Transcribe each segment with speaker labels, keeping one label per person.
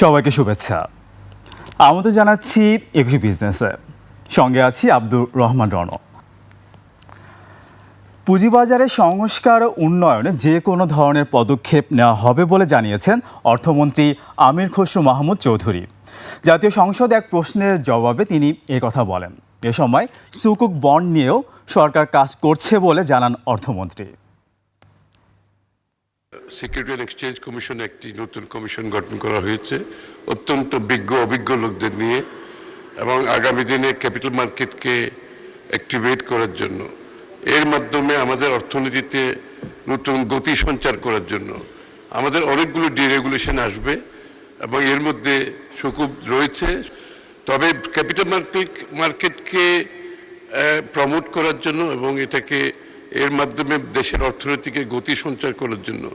Speaker 1: সবাইকে শুভেচ্ছা। আমন্ত্রণ জানাচ্ছি 21 বিজনেসে। সঙ্গে আছি আব্দুর রহমান রণ। পুঁজিবাজারে সংস্কার ও উন্নয়নে যে কোনো ধরনের পদক্ষেপ নেওয়া হবে বলে জানিয়েছেন অর্থমন্ত্রী আমির খসরু মাহমুদ চৌধুরী। জাতীয় সংসদে এক প্রশ্নের জবাবে তিনি কথা বলেন। এ সময় সুকুক বন্ড নিয়েও সরকার কাজ করছে বলে জানান অর্থমন্ত্রী।
Speaker 2: সিকিউরিটি অ্যান্ড এক্সচেঞ্জ কমিশন একটি নতুন কমিশন গঠন করা হয়েছে অত্যন্ত অভিজ্ঞ লোকদের নিয়ে, এবং আগামী দিনে ক্যাপিটাল মার্কেটকে অ্যাক্টিভেট করার জন্য, এর মাধ্যমে আমাদের অর্থনীতিতে নতুন গতি সঞ্চার করার জন্য আমাদের অনেকগুলো ডিরেগুলেশন আসবে এবং এর মধ্যে সুকুব রয়েছে। তবে ক্যাপিটাল মার্কেটকে প্রমোট করার জন্য এবং এটাকে এর মাধ্যমে দেশের অর্থনীতিকে গতি সঞ্চার করার জন্য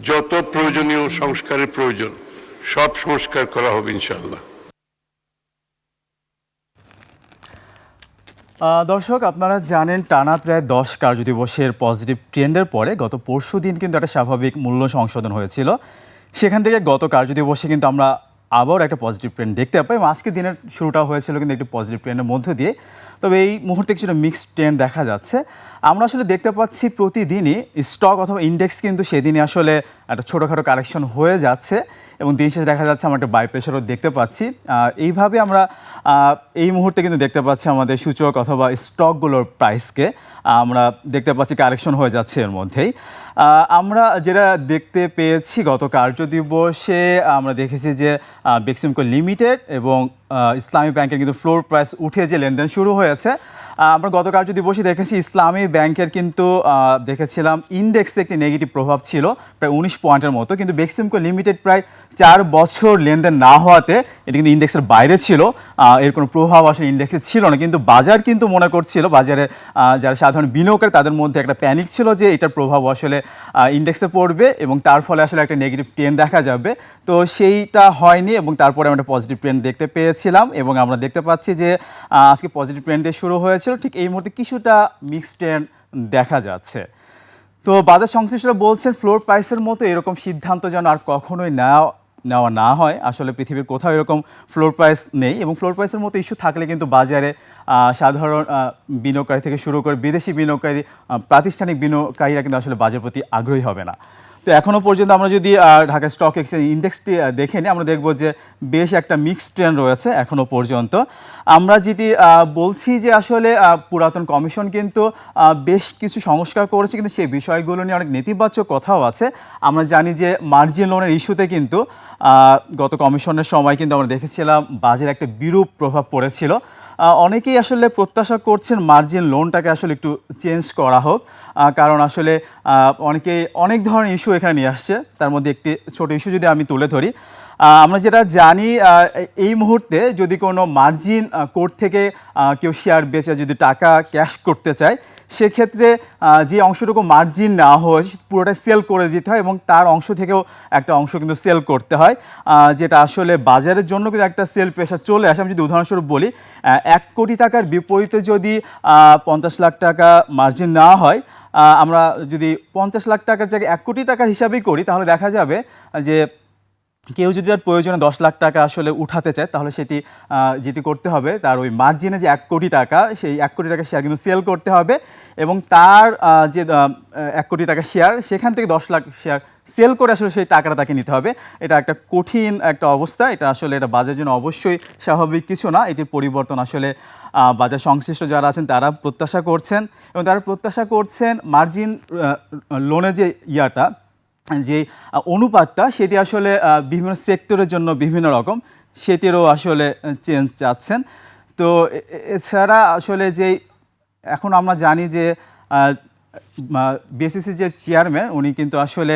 Speaker 2: যত প্রয়োজনীয় সংস্কারের প্রয়োজন সব সংস্কার করা হবে ইনশাআল্লাহ।
Speaker 1: দর্শক, আপনারা জানেন টানা প্রায় 10 কার্যদিবসের পজিটিভ ট্রেন্ডের পরে গত পরশু দিন কিন্তু একটা স্বাভাবিক মূল্য সংশোধন হয়েছিল। সেখান থেকে গত কার্যদিবসে কিন্তু আমরা আবার একটা পজিটিভ ট্রেন্ড দেখতে পাই এবং আজকে দিনের শুরুটা হয়েছিল কিন্তু একটি পজিটিভ ট্রেন্ডের মধ্যে দিয়ে। তবে এই মুহূর্তে কিছুটা মিক্সড ট্রেন্ড দেখা যাচ্ছে। আমরা আসলে দেখতে পাচ্ছি প্রতিদিনই স্টক অথবা ইন্ডেক্স কিন্তু সেদিনই আসলে একটা ছোটোখাটো কারেকশন হয়ে যাচ্ছে এবং দিন শেষে দেখা যাচ্ছে আমরা একটা বাই প্রেশারও দেখতে পাচ্ছি। এইভাবে আমরা এই মুহূর্তে কিন্তু দেখতে পাচ্ছি আমাদের সূচক অথবা স্টকগুলোর প্রাইসকে আমরা দেখতে পাচ্ছি কারেকশন হয়ে যাচ্ছে এর মধ্যেই। আমরা যেটা দেখতে পেয়েছি গত কার্যদিবসে আমরা দেখেছি যে বেক্সিমকো লিমিটেড এবং ইসলামী ব্যাংকের কিন্তু ফ্লোর প্রাইস উঠে যে লেনদেন শুরু হয়েছে। আমরা গত কার্যদিবসে দেখেছি ইসলামী ব্যাংকের কিন্তু দেখেছিলাম ইন্ডেক্সে একটি নেগেটিভ প্রভাব ছিল প্রায় 19 পয়েন্টের মতো, কিন্তু বেক্সিমকো লিমিটেড প্রায় 4 বছর লেনদেন না হওয়াতে এটি কিন্তু ইন্ডেক্সের বাইরে ছিল, এর কোনো প্রভাব আসলে ইন্ডেক্সে ছিল না। কিন্তু বাজার কিন্তু মনে করছিল, বাজারে যারা সাধারণ বিনিয়োগকারী তাদের মধ্যে একটা প্যানিক ছিল যে এটার প্রভাব আসলে ইন্ডেক্সে পড়বে এবং তার ফলে আসলে একটা নেগেটিভ ট্রেন্ড দেখা যাবে। তো সেইটা হয়নি এবং তারপরে আমরা একটা পজিটিভ ট্রেন্ড দেখতে পেয়েছিলাম এবং আমরা দেখতে পাচ্ছি যে আজকে পজিটিভ ট্রেন্ডে শুরু হয়েছিল। ঠিক এই মুহূর্তে কিছুটা মিক্সড ট্রেন্ড দেখা যাচ্ছে। তো বাজার সংশ্লিষ্টরা বলছেন ফ্লোর প্রাইসের মতো এরকম সিদ্ধান্ত যেন আর কখনোই নেওয়া না হয়। আসলে পৃথিবীর কোথাও এরকম ফ্লোর প্রাইস নেই এবং ফ্লোর প্রাইসের মতো ইস্যু থাকলে কিন্তু বাজারে সাধারণ বিনিয়োগকারী থেকে শুরু করে বিদেশি বিনিয়োগকারী, প্রাতিষ্ঠানিক বিনিয়োগকারীরা কিন্তু আসলে বাজারের প্রতি আগ্রহী হবে না। তো এখনও পর্যন্ত আমরা যদি ঢাকা স্টক এক্সচেঞ্জ ইন্ডেক্সটি দেখে নিই, আমরা দেখব যে বেশ একটা মিক্সড ট্রেন্ড রয়েছে এখনও পর্যন্ত। আমরা যেটি বলছি যে আসলে পুরাতন কমিশন কিন্তু বেশ কিছু সংস্কার করেছে, কিন্তু সেই বিষয়গুলো নিয়ে অনেক নেতিবাচক কথাও আছে। আমরা জানি যে মার্জিন লোনের ইস্যুতে কিন্তু গত কমিশনের সময় কিন্তু আমরা দেখেছিলাম বাজারে একটা বিরূপ প্রভাব পড়েছিল। অনেকেই আসলে প্রত্যাশা করছেন মার্জিন লোনটাকে আসলে একটু চেঞ্জ করা হোক, কারণ আসলে অনেকেই অনেক ধরনের ইস্যু এখানে নিয়ে আসছে। তার মধ্যে একটি ছোট ইস্যু যদি আমি তুলে ধরি, আমরা যেটা জানি এই মুহূর্তে যদি কোনো মার্জিন কোর্ট থেকে কেউ শেয়ার বেচে যদি টাকা ক্যাশ করতে চায়, সেক্ষেত্রে যে অংশটুকু মার্জিন নেওয়া হয় পুরোটাই সেল করে দিতে হয় এবং তার অংশ থেকেও একটা অংশ কিন্তু সেল করতে হয়, যেটা আসলে বাজারের জন্য কিন্তু একটা সেল প্রেশার চলে আসে। আমি যদি উদাহরণস্বরূপ বলি, 1 কোটি টাকার বিপরীতে যদি 50 লাখ টাকা মার্জিন নেওয়া হয়, আমরা যদি 50 লাখ টাকার জায়গায় 1 কোটি টাকার হিসাবেই করি, তাহলে দেখা যাবে যে কেউ যদি তার প্রয়োজনে 10 লাখ টাকা আসলে উঠাতে চায়, তাহলে সেটি যেটি করতে হবে তার ওই মার্জিনে যে 1 কোটি টাকা, সেই 1 কোটি টাকার শেয়ার কিন্তু সেল করতে হবে এবং তার যে 1 কোটি টাকা শেয়ার, সেখান থেকে 10 লাখ শেয়ার সেল করে আসলে সেই টাকাটা তাকে নিতে হবে। এটা একটা কঠিন একটা অবস্থা। এটা আসলে এটা বাজারের জন্য অবশ্যই স্বাভাবিক কিছু না। এটির পরিবর্তন আসলে বাজার সংশ্লিষ্ট যারা আছেন তারা প্রত্যাশা করছেন এবং তারা প্রত্যাশা করছেন মার্জিন লোনের যে যে অনুপাতটা, সেটি আসলে বিভিন্ন সেক্টরের জন্য বিভিন্ন রকম, সেটিরও আসলে চেঞ্জ চাচ্ছেন। তো এছাড়া আসলে যে এখন আমরা জানি যে বিএসইসি যে চেয়ারম্যান, উনি কিন্তু আসলে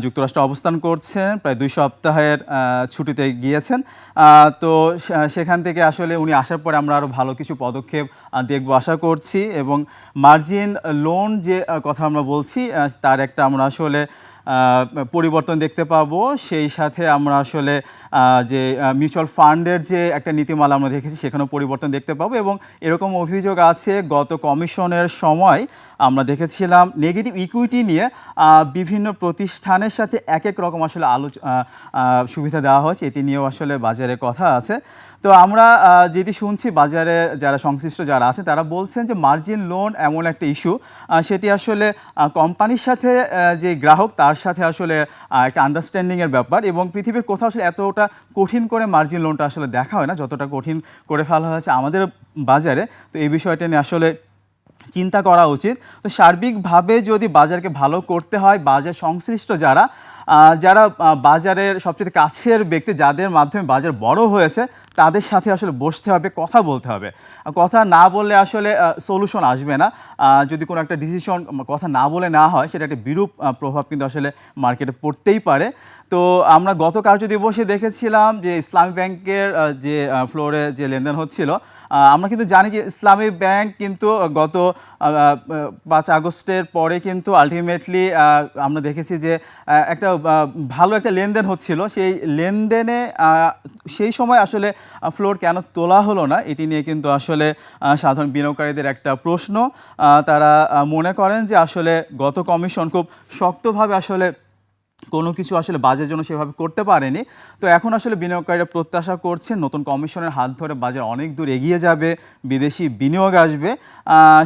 Speaker 1: যুক্তরাষ্ট্রে অবস্থান করছেন, প্রায় 2 সপ্তাহের ছুটিতে গিয়েছেন। তো সেখান থেকে আসলে উনি আসার পরে আমরা আরও ভালো কিছু পদক্ষেপ দেখব আশা করছি এবং মার্জিন লোন যে কথা আমরা বলছি তার একটা আমরা আসলে পরিবর্তন দেখতে পাবো। সেই সাথে আমরা আসলে যে মিউচুয়াল ফান্ডের যে একটা নীতিমালা আমরা দেখেছি সেখানেও পরিবর্তন দেখতে পাবো এবং এরকম অভিযোগ আছে গত কমিশনের সময় আমরা দেখেছিলাম নেগেটিভ ইকুইটি নিয়ে বিভিন্ন প্রতিষ্ঠানের সাথে এক এক রকম আসলে সুবিধা দেওয়া হয়েছে, এটি নিয়েও আসলে বাজারে কথা আছে। তো আমরা যেটি শুনছি বাজারে যারা সংশ্লিষ্ট যারা আছে তারা বলছেন যে মার্জিন লোন এমন একটা ইস্যু, সেটি আসলে কোম্পানির সাথে যে গ্রাহক তার সাথে আসলে একটা আন্ডারস্ট্যান্ডিংয়ের ব্যাপার এবং পৃথিবীর কোথাও আসলে এতটা কঠিন করে মার্জিন লোনটা আসলে দেখা হয় না যতটা কঠিন করে ফেলা হয়েছে আমাদের বাজারে। তো এই বিষয়টা নিয়ে আসলে চিন্তা করা উচিত। তো সার্বিকভাবে যদি বাজারকে ভালো করতে হয়, বাজার সংশ্লিষ্ট যারা বাজারের সবচেয়ে কাছের ব্যক্তি যাদের মাধ্যমে বাজার বড় হয়েছে তাদের সাথে আসলে বসতে হবে, কথা বলতে হবে। কথা না বললে আসলে সলিউশন আসবে না। যদি কোনো একটা ডিসিশন কথা না বলে না হয় সেটা একটা বিরূপ প্রভাব কিন্তু আসলে মার্কেটে পড়তেই পারে। তো আমরা গত কার্যদিবসে দেখেছিলাম যে ইসলামী ব্যাংকের যে ফ্লোরে যে লেনদেন হচ্ছিল, আমরা কিন্তু জানি যে ইসলামী ব্যাংক কিন্তু গত 5 আগস্টের পরে কিন্তু আলটিমেটলি আমরা দেখেছি যে একটা ভালো একটা লেনদেন হচ্ছিল। সেই লেনদেনে সেই সময় আসলে ফ্লোর কেন তোলা হলো না এটি নিয়ে কিন্তু আসলে সাধারণ বিনিয়োগকারীদের একটা প্রশ্ন। তারা মনে করেন যে আসলে গত কমিশন খুব শক্তভাবে আসলে কোনো কিছু আসলে বাজারের জন্য সেভাবে করতে পারেনি। তো এখন আসলে বিনিয়োগকারীরা প্রত্যাশা করছেন নতুন কমিশনের হাত ধরে বাজার অনেক দূর এগিয়ে যাবে, বিদেশি বিনিয়োগ আসবে,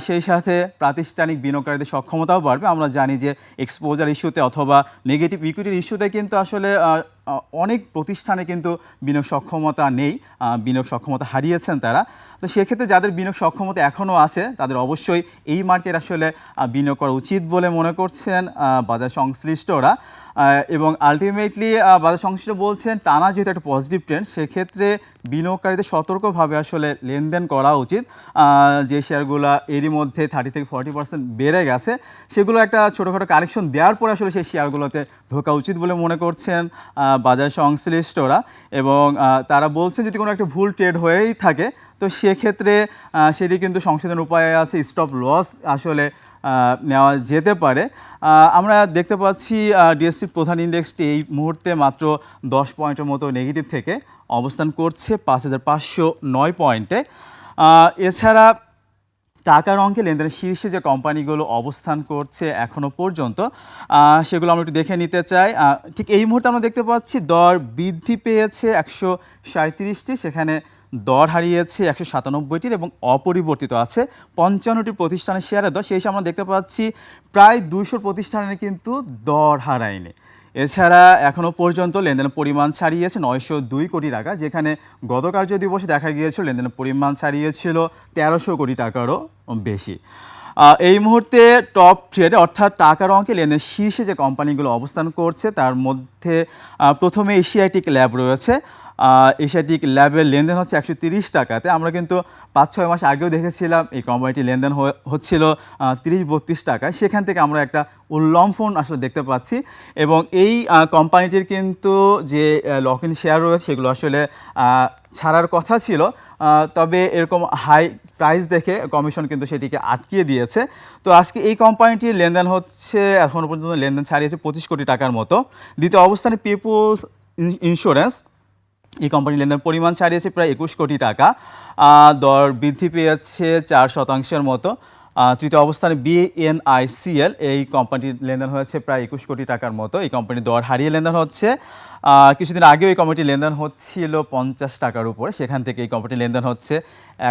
Speaker 1: সেই সাথে প্রাতিষ্ঠানিক বিনিয়োগকারীদের সক্ষমতাও বাড়বে। আমরা জানি যে এক্সপোজার ইস্যুতে অথবা নেগেটিভ ইকুইটির ইস্যুতে কিন্তু আসলে অনেক প্রতিষ্ঠানে কিন্তু বিনিয়োগ সক্ষমতা নেই, বিনিয়োগ সক্ষমতা হারিয়েছেন তারা। তো সেক্ষেত্রে যাদের বিনিয়োগ সক্ষমতা এখনও আছে তাদের অবশ্যই এই মার্কেট আসলে বিনিয়োগ করা উচিত বলে মনে করছেন বাজার সংশ্লিষ্টরা। এবং আলটিমেটলি বাজার সংশ্লিষ্ট বলছেন টানা যেহেতু একটা পজিটিভ ট্রেন্ড, সেক্ষেত্রে বিনিয়োগকারীদের সতর্কভাবে আসলে লেনদেন করা উচিত। যে শেয়ারগুলো এরই মধ্যে 30 থেকে 40% বেড়ে গেছে সেগুলো একটা ছোটোখাটো কারেকশন দেওয়ার পরে আসলে সেই শেয়ারগুলোতে ঢোকা উচিত বলে মনে করছেন বাজার সংশ্লিষ্টরা। এবং তারা বলছেন যদি কোনো একটা ভুল ট্রেড হয়েই থাকে তো সেক্ষেত্রে সেটি কিন্তু সংশোধনের উপায় আছে, স্টপ লস আসলে নেওয়া যেতে পারে। আমরা দেখতে পাচ্ছি ডিএসসি প্রধান ইন্ডেক্সটি এই মুহূর্তে মাত্র 10 পয়েন্টের মতো নেগেটিভ থেকে অবস্থান করছে 5509 পয়েন্টে। এছাড়া টাকার অঙ্কে লেনদেনের শীর্ষে যে কোম্পানিগুলো অবস্থান করছে এখনও পর্যন্ত সেগুলো আমরা একটু দেখে নিতে চাই। ঠিক এই মুহূর্তে আমরা দেখতে পাচ্ছি দর বৃদ্ধি পেয়েছে 137টি, সেখানে দর হারিয়েছে 197টির এবং অপরিবর্তিত আছে 55টি প্রতিষ্ঠানের শেয়ারের দর। সেই আমরা দেখতে পাচ্ছি প্রায় 200 প্রতিষ্ঠানের কিন্তু দর হারায়নি। এছাড়া এখনও পর্যন্ত লেনদেনের পরিমাণ ছাড়িয়েছে 902 কোটি টাকা, যেখানে গত কার্যদিবসে দেখা গিয়েছিল লেনদেনের পরিমাণ ছাড়িয়েছিল 1300 কোটি টাকারও বেশি। এই মুহূর্তে টপ ট্রেডে অর্থাৎ টাকার অঙ্কে লেনদেন শীর্ষে যে কোম্পানিগুলো অবস্থান করছে তার মধ্যে প্রথমে এশিয়াটিক ল্যাব রয়েছে। এশিয়াটিক ল্যাবের লেনদেন হচ্ছে 130 টাকাতে। আমরা কিন্তু 5-6 মাস আগেও দেখেছিলাম এই কোম্পানিটির লেনদেন হচ্ছিল 30-32 টাকায়, সেখান থেকে আমরা একটা উল্লম্ফন আসলে দেখতে পাচ্ছি। এবং এই কোম্পানিটির কিন্তু যে লক ইন শেয়ার রয়েছে সেগুলো আসলে ছাড়ার কথা ছিল, তবে এরকম হাই প্রাইস দেখে কমিশন কিন্তু সেটিকে আটকিয়ে দিয়েছে। তো আজকে এই কোম্পানিটির লেনদেন হচ্ছে এখনও পর্যন্ত লেনদেন ছাড়িয়েছে 25 কোটি টাকার মতো। দ্বিতীয় অবস্থানে পিপলস ইন্স্যুরেন্স, এই কোম্পানির লেনদেন পরিমাণ ছাড়িয়েছে প্রায় 21 কোটি টাকা, দর বৃদ্ধি পেয়েছে 4% মতো। তৃতীয় অবস্থানে বিএনআইসিএল, এই কোম্পানির লেনদেন হয়েছে প্রায় 21 কোটি টাকার মতো। এই কোম্পানির দর হারিয়ে লেনদেন হচ্ছে। কিছুদিন আগেও এই কোম্পানিটির লেনদেন হচ্ছিল 50 টাকার উপরে, সেখান থেকে এই কোম্পানির লেনদেন হচ্ছে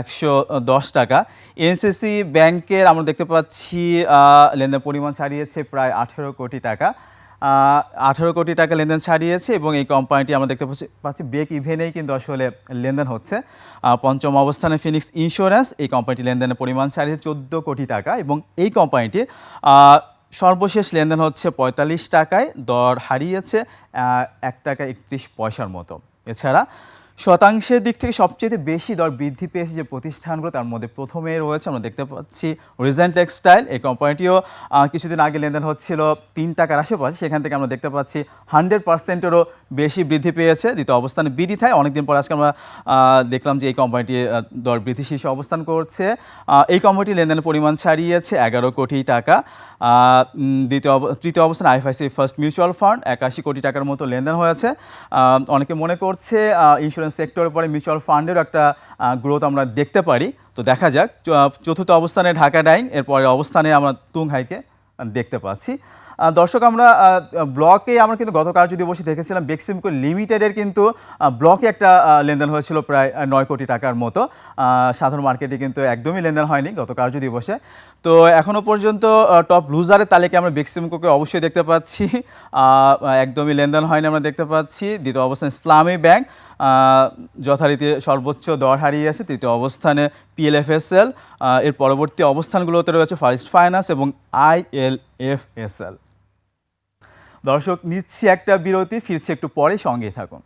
Speaker 1: 110 টাকা। এনসিসি ব্যাংকের আমরা দেখতে পাচ্ছি লেনদেন পরিমাণ ছাড়িয়েছে প্রায় 18 কোটি টাকা, 18 কোটি টাকা লেনদেন ছাড়িয়েছে এবং এই কোম্পানিটি আমরা দেখতে পাচ্ছি ব্রেক ইভেনেই কিন্তু আসলে লেনদেন হচ্ছে। পঞ্চম অবস্থানে ফিনিক্স ইন্স্যুরেন্স, এই কোম্পানিটি লেনদেনের পরিমাণ ছাড়িয়েছে 14 কোটি টাকা এবং এই কোম্পানিটির সর্বশেষ লেনদেন হচ্ছে 45 টাকায়, দর হারিয়েছে 1 টাকা 31 পয়সার মতো। এছাড়া শতাংশের দিক থেকে সবচেয়ে বেশি দর বৃদ্ধি পেয়েছে যে প্রতিষ্ঠানগুলো তার মধ্যে প্রথমে রয়েছে আমরা দেখতে পাচ্ছি রিজেন্ট টেক্সটাইল। এই কোম্পানিটিও কিছুদিন আগে লেনদেন হচ্ছিল 3 টাকার আশেপাশে, সেখান থেকে আমরা দেখতে পাচ্ছি 100%-এরও বেশি বৃদ্ধি পেয়েছে। দ্বিতীয় অবস্থানে বিডি থাই, অনেকদিন পর আজকে আমরা দেখলাম যে এই কোম্পানিটি দর বৃদ্ধি শীর্ষে অবস্থান করছে। এই কোম্পানিটি লেনদেনের পরিমাণ ছাড়িয়েছে 11 কোটি টাকা। তৃতীয় অবস্থানে আইএফআইসি ফার্স্ট মিউচুয়াল ফান্ড 81 কোটি টাকার মতো লেনদেন হয়েছে। অনেকে মনে করছে ইন্স্যুরেন্স সেক্টরের পরে মিউচুয়াল ফান্ডেরও একটা গ্রোথ আমরা দেখতে পারি। তো দেখা যাক। চতুর্থ অবস্থানে ঢাকা ডাইং, এরপরে অবস্থানে আমরা তুংহাইকে দেখতে পাচ্ছি। দর্শক, আমরা ব্লকে আমরা কিন্তু গত কার্যদিবসে দেখেছিলাম বেক্সিমকো লিমিটেডের কিন্তু ব্লকে একটা লেনদেন হয়েছিল প্রায় 9 কোটি টাকার মতো। সাধারণ মার্কেটে কিন্তু একদমই লেনদেন হয়নি গত কার্যদিবসে। তো এখনও পর্যন্ত টপ লুজারের তালিকায় আমরা বেক্সিমকোকে অবশ্যই দেখতে পাচ্ছি, একদমই লেনদেন হয়নি আমরা দেখতে পাচ্ছি। দ্বিতীয় অবস্থানে ইসলামী ব্যাংক যথারীতি সর্বোচ্চ দর হারিয়েছে। তৃতীয় অবস্থানে পিএলএফএসএল, এর পরবর্তী অবস্থানগুলোতে রয়েছে ফার্স্ট ফাইন্যান্স এবং আইএলএফএসএল। দর্শক, নিচ্ছি একটা বিরতি, ফিরছি একটু পরে, সঙ্গেই থাকুন।